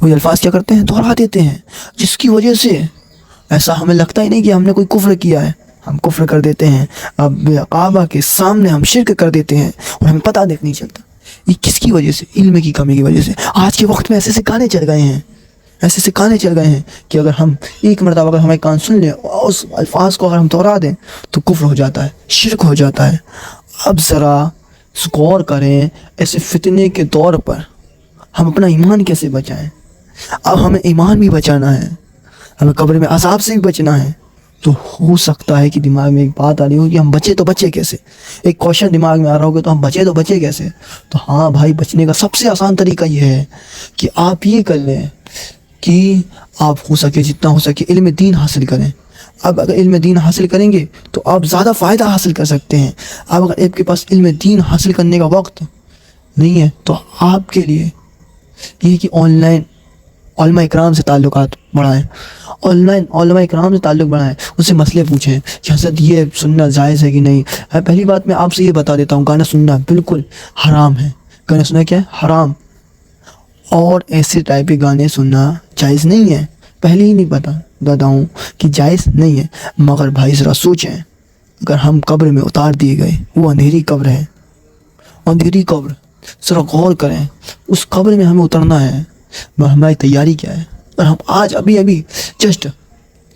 وہی الفاظ کیا کرتے ہیں؟ دہرا دیتے ہیں، جس کی وجہ سے ایسا ہمیں لگتا ہی نہیں کہ ہم نے کوئی کفر کیا ہے، ہم کفر کر دیتے ہیں، اب کعبہ کے سامنے ہم شرک کر دیتے ہیں اور ہمیں پتہ تک نہیں چلتا۔ یہ کس کی وجہ سے؟ علم کی کمی کی وجہ سے۔ آج کے وقت میں ایسے سے گانے چل گئے ہیں، ایسے سے گانے چل گئے ہیں کہ اگر ہم ایک مرتبہ اگر ہمارے کان سن لیں اور اس الفاظ کو اگر ہم دہرا دیں تو کفر ہو جاتا ہے، شرک ہو جاتا ہے۔ اب ذرا غور کریں، ایسے فتنے کے دور پر ہم اپنا ایمان کیسے بچائیں؟ اب ہمیں ایمان بھی بچانا ہے، ہمیں قبر میں عذاب سے بھی بچنا ہے۔ تو ہو سکتا ہے کہ دماغ میں ایک بات آ رہی ہو کہ ہم بچے تو بچے کیسے، ایک کوشچن دماغ میں آ رہا ہوگا تو ہم بچے تو بچے کیسے۔ تو ہاں بھائی، بچنے کا سب سے آسان طریقہ یہ ہے کہ آپ یہ کر لیں کہ آپ ہو سکے جتنا ہو سکے علم دین حاصل کریں۔ اب اگر علم دین حاصل کریں گے تو آپ زیادہ فائدہ حاصل کر سکتے ہیں۔ اب اگر آپ کے پاس علم دین حاصل کرنے کا وقت نہیں ہے تو آپ کے لیے یہ کہ آن لائن علماء اکرام سے تعلقات بڑھائیں، آن لائن علماء اکرام سے تعلق بڑھائیں، ان سے مسئلے پوچھیں کہ حضرت یہ سننا جائز ہے کہ نہیں۔ پہلی بات میں آپ سے یہ بتا دیتا ہوں، گانا سننا بالکل حرام ہے۔ گانا سننا کیا ہے؟ حرام۔ اور ایسے ٹائپ کے گانے سننا جائز نہیں ہے، پہلے ہی نہیں بتا ہوں کہ جائز نہیں ہے۔ مگر بھائی ذرا سوچیں، اگر ہم قبر میں اتار دیے گئے، وہ اندھیری قبر ہے، اندھیری قبر، ذرا غور کریں، اس قبر میں ہمیں اترنا ہے، ہماری تیاری کیا ہے؟ اور ہم آج ابھی جسٹ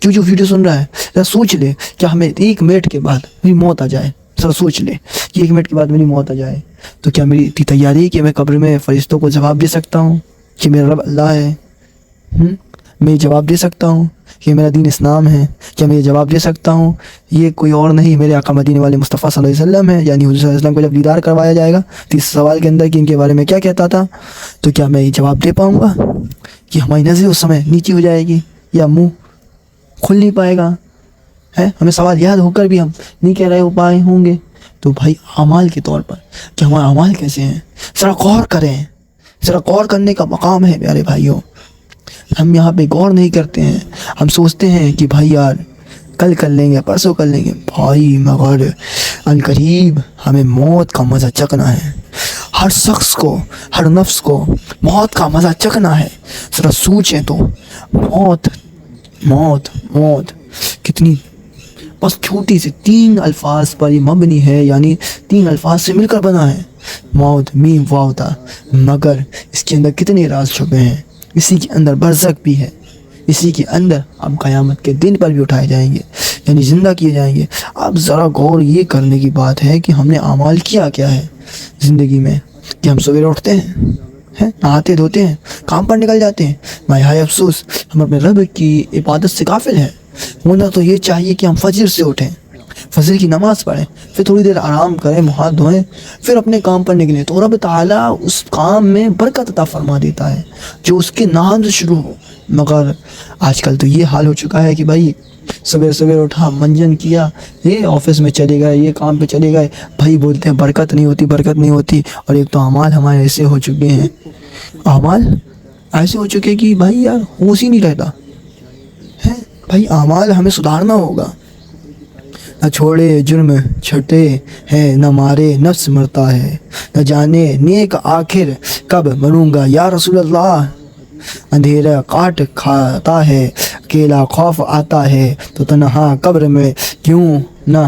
جو ویڈیو سن رہا ہے، ذرا سوچ لے کہ ہمیں 1 منٹ کے بعد میری موت آ جائے، ذرا سوچ لے کہ 1 منٹ کے بعد میری موت آ جائے تو کیا میری اتنی تیاری ہے کہ میں قبر میں فرشتوں کو جواب دے سکتا ہوں کہ میرا رب اللہ ہے؟ میں جواب دے سکتا ہوں کہ میرا دین اسلام ہے؟ کیا میں یہ جواب دے سکتا ہوں یہ کوئی اور نہیں، میرے آقا مدینے والے مصطفیٰ صلی اللہ علیہ وسلم ہے؟ یعنی حضور صلی اللہ علیہ وسلم کو جب دیدار کروایا جائے گا تو اس سوال کے اندر کہ ان کے بارے میں کیا کہتا تھا، تو کیا میں یہ جواب دے پاؤں گا کہ ہماری نظر اس سمے نیچی ہو جائے گی یا منہ کھل نہیں پائے گا؟ ہمیں سوال یاد ہو کر بھی ہم نہیں کہہ رہے ہو پائے ہوں گے۔ تو بھائی اعمال کے طور پر کہ ہمارے اعمال کیسے ہیں، ذرا غور کریں، ذرا غور کرنے کا مقام ہے پیارے بھائیوں۔ ہم یہاں پہ غور نہیں کرتے ہیں، ہم سوچتے ہیں کہ بھائی یار کل کر لیں گے، پرسوں کر لیں گے۔ بھائی مگر عنقریب ہمیں موت کا مزہ چکھنا ہے، ہر شخص کو، ہر نفس کو موت کا مزہ چکھنا ہے۔ ذرا سوچیں تو موت موت موت کتنی بس چھوٹی سی 3 الفاظ پر یہ مبنی ہے، یعنی 3 الفاظ سے مل کر بنا ہے، موت میم واو تا، مگر اس کے اندر کتنے راز چھپے ہیں۔ اسی کے اندر برزخ بھی ہے، اسی کے اندر اب قیامت کے دن پر بھی اٹھائے جائیں گے، یعنی زندہ کیے جائیں گے۔ اب ذرا غور یہ کرنے کی بات ہے کہ ہم نے اعمال کیا ہے زندگی میں، کہ ہم سویرے اٹھتے ہیں، نہاتے دھوتے ہیں، کام پر نکل جاتے ہیں، ہائے افسوس ہم اپنے رب کی عبادت سے غافل ہیں۔ ہونا تو یہ چاہیے کہ ہم فجر سے اٹھیں، فجر کی نماز پڑھیں، پھر تھوڑی دیر آرام کریں، منہ ہاتھ دھوئیں، پھر اپنے کام پر نکلیں، تو رب تعالیٰ اس کام میں برکت عطا فرما دیتا ہے جو اس کے نام سے شروع ہو۔ مگر آج کل تو یہ حال ہو چکا ہے کہ بھائی سویر اٹھا، منجن کیا، یہ آفس میں چلے گئے، یہ کام پہ چلے گئے، بھائی بولتے ہیں برکت نہیں ہوتی، برکت نہیں ہوتی۔ اور ایک تو اعمال ہمارے ایسے ہو چکے ہیں، اعمال ایسے ہو چکے کہ بھائی یار ہوش ہی نہیں رہتا ہے۔ بھائی اعمال ہمیں سدھارنا ہوگا۔ نہ چھوڑے جرم چھٹے ہیں، نہ مارے نفس مرتا ہے، نہ جانے نیک آخر کب بنوں گا یا رسول اللہ۔ اندھیرا کاٹ کھاتا ہے، اکیلا خوف آتا ہے، تو تنہا قبر میں کیوں نہ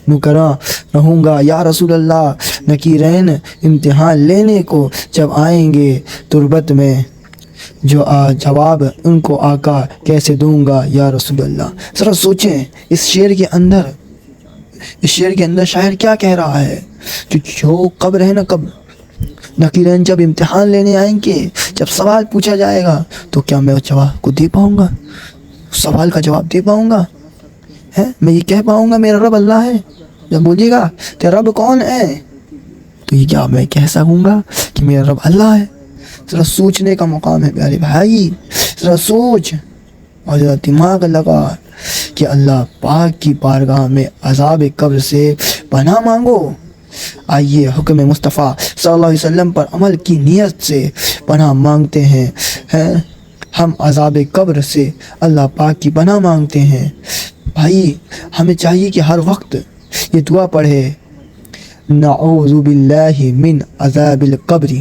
مکراں رہوں گا یا رسول اللہ۔ نکیرین امتحان لینے کو جب آئیں گے تربت میں، جو جواب ان کو آقا کیسے دوں گا یا رسول اللہ۔ ذرا سوچیں اس شعر کے اندر شاعر کیا کہہ رہا ہے کہ جو قبر ہے نا، قبر، نکیرین جب امتحان لینے آئیں گے، جب سوال پوچھا جائے گا تو کیا میں اس جواب کو دے پاؤں گا، سوال کا جواب دے پاؤں گا؟ میں یہ کہہ پاؤں گا میرا رب اللہ ہے؟ جب بولیے گا تیرا رب کون ہے تو یہ کیا میں کہہ سکوں گا کہ میرا رب اللہ ہے؟ ذرا سوچنے کا مقام ہے پیارے بھائی، ذرا سوچ اور ذرا دماغ لگا کہ اللہ پاک کی بارگاہ میں عذاب قبر سے پناہ مانگو۔ آئیے حکم مصطفیٰ صلی اللہ علیہ وسلم پر عمل کی نیت سے پناہ مانگتے ہیں، ہم عذاب قبر سے اللہ پاک کی پناہ مانگتے ہیں۔ بھائی ہمیں چاہیے کہ ہر وقت یہ دعا پڑھے، نعوذ باللہ من عذاب القبر۔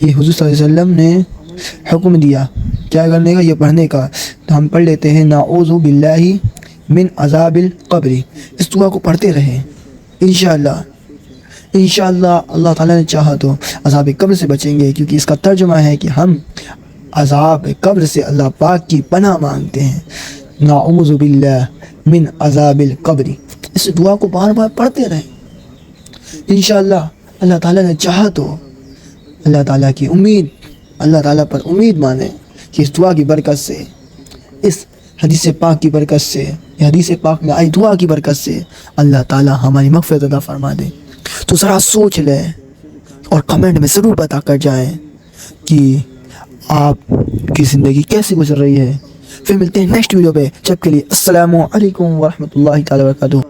یہ حضور صلی اللہ علیہ وسلم نے حکم دیا کیا کرنے کا, یہ پڑھنے کا. تو ہم پڑھ لیتے ہیں نعوذ باللہ من عذاب القبر. اس دعا کو پڑھتے رہیں انشاءاللہ. اللہ تعالیٰ نے چاہا تو عذاب قبر سے بچیں گے, کیونکہ اس کا ترجمہ ہے کہ ہم عذاب قبر سے اللہ پاک کی پناہ مانگتے ہیں. نعوذ باللہ من عذاب القبر. اس دعا کو بار بار پڑھتے رہیں انشاءاللہ. اللہ تعالیٰ نے چاہا تو اللہ تعالیٰ کی امید, اللہ تعالیٰ پر امید مانیں کہ اس دعا کی برکت سے, اس حدیث پاک کی برکت سے, یہ حدیث پاک میں آئی دعا کی برکت سے اللہ تعالیٰ ہماری مغفرت عطا فرما دے. تو ذرا سوچ لیں اور کمنٹ میں ضرور بتا کر جائیں کہ آپ کی زندگی کیسی گزر رہی ہے. پھر ملتے ہیں نیکسٹ ویڈیو پہ, جب کے لیے السلام علیکم ورحمۃ اللہ تعالیٰ وبرکاتہ.